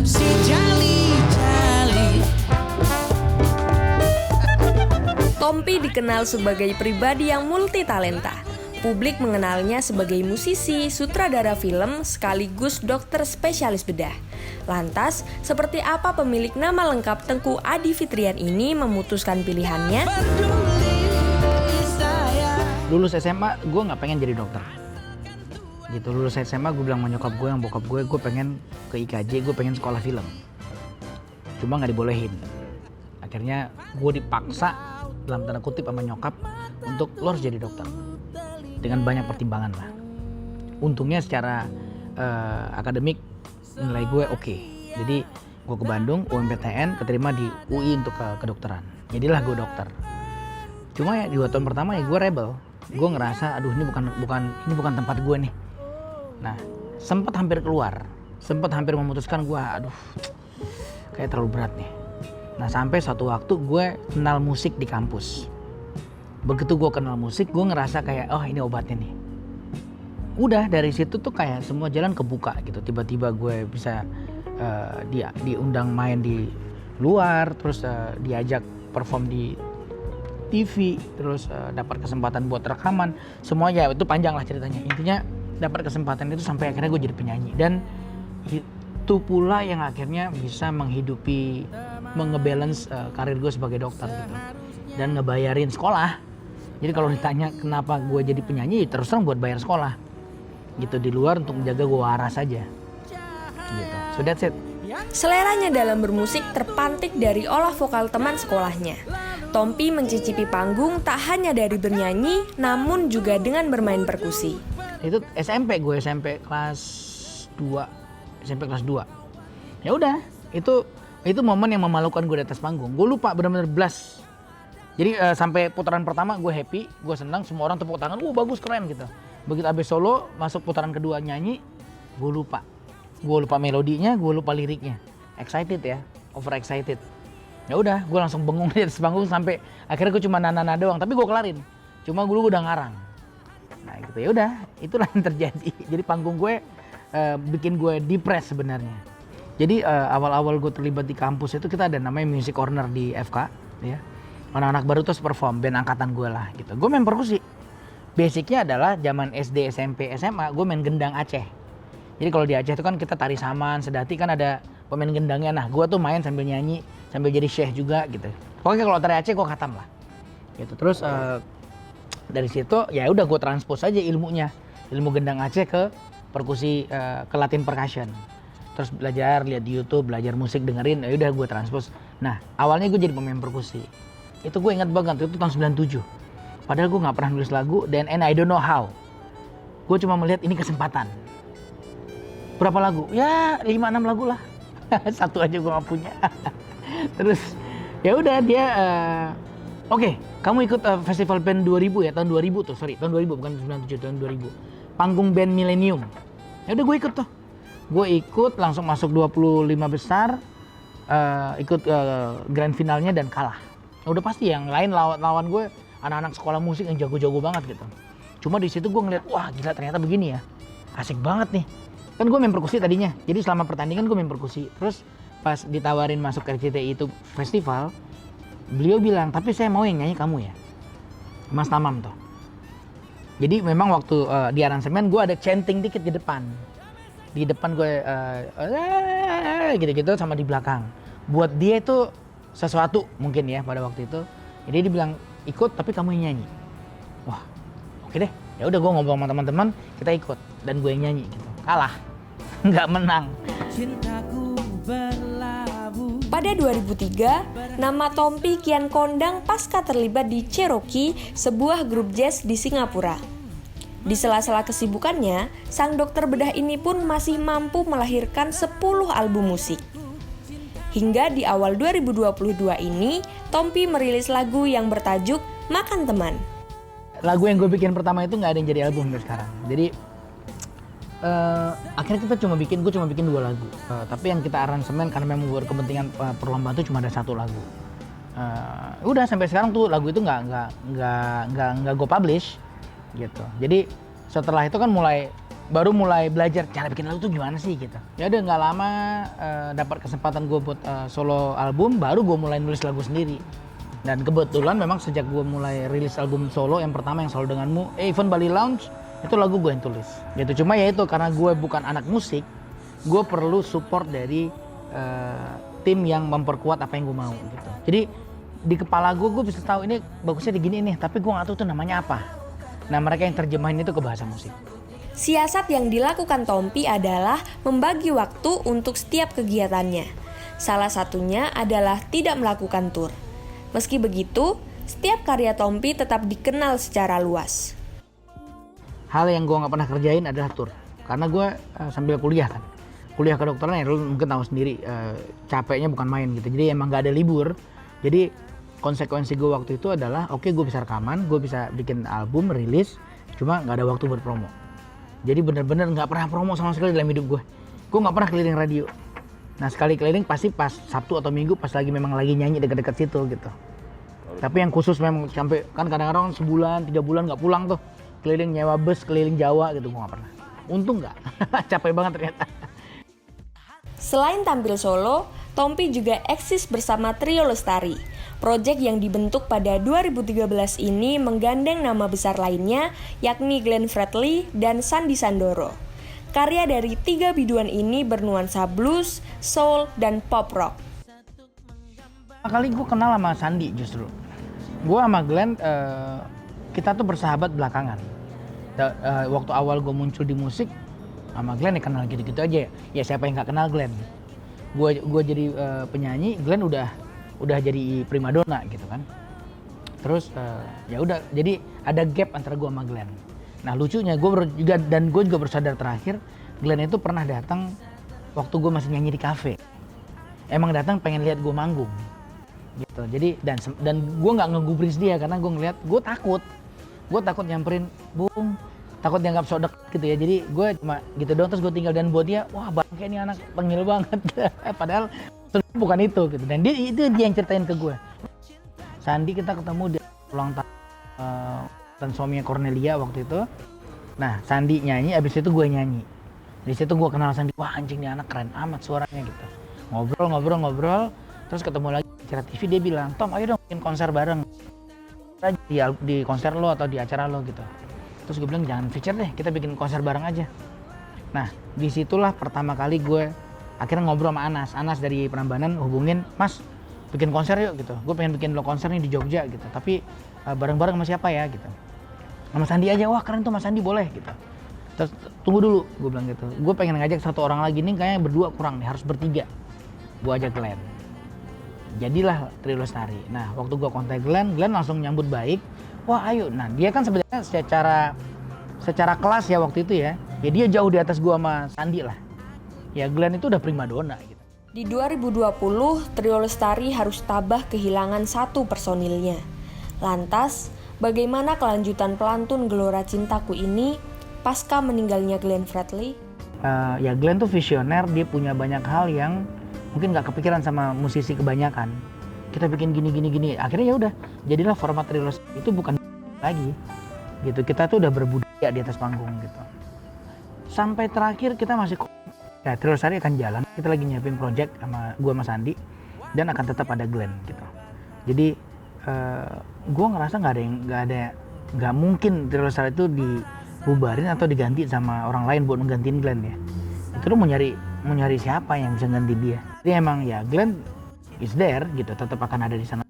si jali-jali. Tompi dikenal sebagai pribadi yang multitalenta. Publik mengenalnya sebagai musisi, sutradara film, sekaligus dokter spesialis bedah. Lantas, seperti apa pemilik nama lengkap Tengku Adi Fitrian ini memutuskan pilihannya? Lulus SMA, gue nggak pengen jadi dokter. Gitu, lulus SMA gue bilang sama nyokap gue, yang bokap gue pengen ke IKJ, gue pengen sekolah film. Cuma nggak dibolehin. Akhirnya gue dipaksa, dalam tanda kutip sama nyokap, untuk lo harus jadi dokter. Dengan banyak pertimbangan lah. Untungnya secara akademik nilai gue oke. Jadi gue ke Bandung, UMPTN, keterima di UI untuk kedokteran. Jadilah gue dokter. Cuma ya di 2 tahun pertama ya gue rebel. Gue ngerasa aduh ini bukan tempat gue nih. Nah, sempat hampir keluar. Sempat hampir memutuskan gue aduh kayak terlalu berat nih. Nah, sampai suatu waktu gue kenal musik di kampus. Begitu gue kenal musik, gue ngerasa kayak, oh ini obatnya nih. Udah dari situ tuh kayak semua jalan kebuka gitu. Tiba-tiba gue bisa diundang main di luar, terus diajak perform di TV, terus dapat kesempatan buat rekaman. Semuanya itu panjang lah ceritanya. Intinya dapat kesempatan itu sampai akhirnya gue jadi penyanyi. Dan itu pula yang akhirnya bisa menghidupi, mengebalance karir gue sebagai dokter gitu. Dan ngebayarin sekolah. Jadi kalau ditanya kenapa gue jadi penyanyi, terus terang buat bayar sekolah. Gitu, di luar untuk menjaga gue waras aja. Gitu. So that's it. Seleranya dalam bermusik terpantik dari olah vokal teman sekolahnya. Tompi mencicipi panggung tak hanya dari bernyanyi, namun juga dengan bermain perkusi. Itu SMP kelas 2. SMP kelas 2. Ya udah, itu momen yang memalukan gue di atas panggung. Gue lupa benar-benar blast. Jadi sampai putaran pertama gue happy, gue senang, semua orang tepuk tangan, bagus keren gitu. Begitu abis solo, masuk putaran kedua nyanyi, gue lupa melodinya, gue lupa liriknya. Excited ya, over excited. Ya udah, gue langsung bengong di atas panggung sampai akhirnya gue cuma nana doang, tapi gue kelarin. Cuma gue udah ngarang. Nah gitu, ya udah, itulah yang terjadi. Jadi panggung gue bikin gue depres sebenarnya. Jadi awal-awal gue terlibat di kampus itu kita ada namanya music corner di FK, ya. Anak-anak baru terus perform, band angkatan gue lah gitu. Gue main perkusi. Basicnya adalah zaman SD, SMP, SMA, gue main gendang Aceh. Jadi kalau di Aceh itu kan kita tari saman, sedati kan ada pemain gendangnya. Nah, gue tuh main sambil nyanyi, sambil jadi syekh juga gitu. Pokoknya kalau tari Aceh gue khatam lah. Gitu. Terus dari situ ya udah gue transpose aja ilmunya. Ilmu gendang Aceh ke perkusi, ke Latin percussion. Terus belajar, lihat di YouTube, belajar musik, dengerin, ya udah gue transpose. Nah, awalnya gue jadi pemain perkusi. Itu gue ingat banget, itu tahun 97. Padahal gue gak pernah nulis lagu, and I don't know how. Gue cuma melihat ini kesempatan. Berapa lagu? Ya 5-6 lagu lah. Satu aja gue gak punya. Terus ya udah dia, oke, kamu ikut festival band 2000 ya, tahun 2000 tuh, sorry, tahun 2000 bukan 97, tahun 2000. Panggung band Millennium. Ya udah gue ikut tuh. Gue ikut langsung masuk 25 besar, ikut grand finalnya dan kalah. Udah pasti yang lain lawan gue anak-anak sekolah musik yang jago-jago banget gitu. Cuma di situ gue ngeliat, wah gila ternyata begini ya, asik banget nih. Kan gue main perkusi tadinya, jadi selama pertandingan gue main perkusi. Terus pas ditawarin masuk RCTI itu festival, beliau bilang, tapi saya mau yang nyanyi kamu ya, Mas Tamam tuh. Jadi memang waktu di aransemen gue ada chanting dikit di depan. Di depan gue gitu-gitu sama di belakang. Buat dia itu sesuatu mungkin ya pada waktu itu. Jadi dia bilang ikut tapi kamu yang nyanyi. Wah, oke deh. Ya udah gue ngobrol sama teman-teman, kita ikut dan gue yang nyanyi gitu. Kalah. Nggak menang. Pada 2003, nama Tompi kian kondang pasca terlibat di Cherokee, sebuah grup jazz di Singapura. Di sela-sela kesibukannya, sang dokter bedah ini pun masih mampu melahirkan 10 album musik. Hingga di awal 2022 ini, Tompi merilis lagu yang bertajuk Makan Teman. Lagu yang gue bikin pertama itu nggak ada yang jadi album sampai sekarang. Jadi akhirnya gue cuma bikin 2 lagu. Tapi yang kita aransemen karena memang buat kepentingan perlombaan itu cuma ada 1 lagu. Udah sampai sekarang tuh lagu itu nggak gue publish gitu. Jadi setelah itu kan mulai baru mulai belajar cara bikin lagu tuh gimana sih gitu. Ya udah nggak lama dapat kesempatan gue buat solo album, baru gue mulai nulis lagu sendiri. Dan kebetulan memang sejak gue mulai rilis album solo yang pertama yang Selalu Denganmu, even Bali Lounge itu lagu gue yang tulis. Gitu. Cuma ya itu karena gue bukan anak musik, gue perlu support dari tim yang memperkuat apa yang gue mau gitu. Jadi di kepala gue bisa tahu ini bagusnya digini nih, tapi gue nggak tahu tuh namanya apa. Nah mereka yang terjemahin itu ke bahasa musik. Siasat yang dilakukan Tompi adalah membagi waktu untuk setiap kegiatannya. Salah satunya adalah tidak melakukan tur. Meski begitu, setiap karya Tompi tetap dikenal secara luas. Hal yang gue nggak pernah kerjain adalah tur. Karena gue sambil kuliah kan. Kuliah kedokteran ya lu mungkin tahu sendiri capeknya bukan main gitu. Jadi emang nggak ada libur. Jadi konsekuensi gue waktu itu adalah oke, gue bisa rekaman, gue bisa bikin album, rilis, cuma nggak ada waktu buat promo. Jadi bener-bener nggak pernah promo sama sekali dalam hidup gue. Gue nggak pernah keliling radio. Nah sekali keliling pasti pas Sabtu atau Minggu pas memang lagi nyanyi dekat-dekat situ gitu. Tapi yang khusus memang sampai kan kadang-kadang sebulan, 3 bulan nggak pulang tuh. Keliling nyewa bus, keliling Jawa gitu, gue nggak pernah. Untung nggak, capek banget ternyata. Selain tampil solo, Tompi juga eksis bersama Trio Lestari. Proyek yang dibentuk pada 2013 ini menggandeng nama besar lainnya, yakni Glenn Fredly dan Sandy Sandoro. Karya dari 3 biduan ini bernuansa blues, soul, dan pop rock. Kali gue kenal sama Sandy justru. Gue sama Glenn, kita tuh bersahabat belakangan. Waktu awal gue muncul di musik, sama Glenn ya kenal gitu-gitu aja. Ya siapa yang gak kenal Glenn? Gue jadi penyanyi, Glenn udah jadi primadona gitu kan. Terus ya udah, jadi ada gap antara gue sama Glenn. Nah lucunya gue juga bersadar terakhir, Glenn itu pernah datang waktu gue masih nyanyi di kafe. Emang datang pengen lihat gue manggung, gitu. Jadi dan gue nggak ngegubris dia karena gue ngeliat gue takut nyamperin, Bung, takut dianggap sok deket gitu ya. Jadi gue cuma gitu doang, terus gue tinggal, dan buat dia, wah bangke ini anak tengil banget. Padahal bukan itu gitu. Dan dia yang ceritain ke gue. Sandy kita ketemu di ulang tahun suaminya Cornelia waktu itu. Nah Sandy nyanyi, abis itu gue nyanyi. Di situ gue kenal Sandy, wah anjing nih anak keren amat suaranya gitu. Ngobrol, terus ketemu lagi di acara TV, dia bilang, Tom ayo dong bikin konser bareng di konser lo atau di acara lo gitu. Terus gue bilang jangan feature deh, kita bikin konser bareng aja. Nah disitulah pertama kali gue akhirnya ngobrol sama Anas dari Prambanan, hubungin, Mas bikin konser yuk gitu. Gue pengen bikin lo konser nih di Jogja gitu, tapi bareng-bareng sama siapa ya gitu. Sama Sandi aja, wah keren tuh Mas Sandi, boleh gitu. Terus tunggu dulu, gue bilang gitu. Gue pengen ngajak satu orang lagi nih, kayaknya berdua kurang nih, harus bertiga. Gue ajak Glenn. Jadilah Trio Lestari. Nah waktu gue kontak Glenn langsung nyambut baik. Wah ayo, nah dia kan sebenarnya secara kelas ya waktu itu ya dia jauh di atas gue sama Sandi lah. Ya Glenn itu udah primadona gitu. Di 2020, Trio Lestari harus tabah kehilangan satu personilnya. Lantas, bagaimana kelanjutan pelantun Gelora Cintaku ini pasca meninggalnya Glenn Fredly? Ya Glenn tuh visioner, dia punya banyak hal yang mungkin nggak kepikiran sama musisi kebanyakan. Kita bikin gini. Akhirnya ya udah, jadilah format Trio Lestari itu bukan lagi gitu. Kita tuh udah berbudaya di atas panggung gitu. Sampai terakhir kita masih ya Trio Lestari akan jalan. Kita lagi nyiapin project sama gua sama Sandi dan akan tetap ada Glenn gitu. Jadi gua ngerasa nggak mungkin Trio Lestari itu dibubarin atau diganti sama orang lain buat menggantiin Glenn ya. Itu lu mau nyari siapa yang bisa ganti dia. Jadi emang ya Glenn is there gitu, tetap akan ada di sana.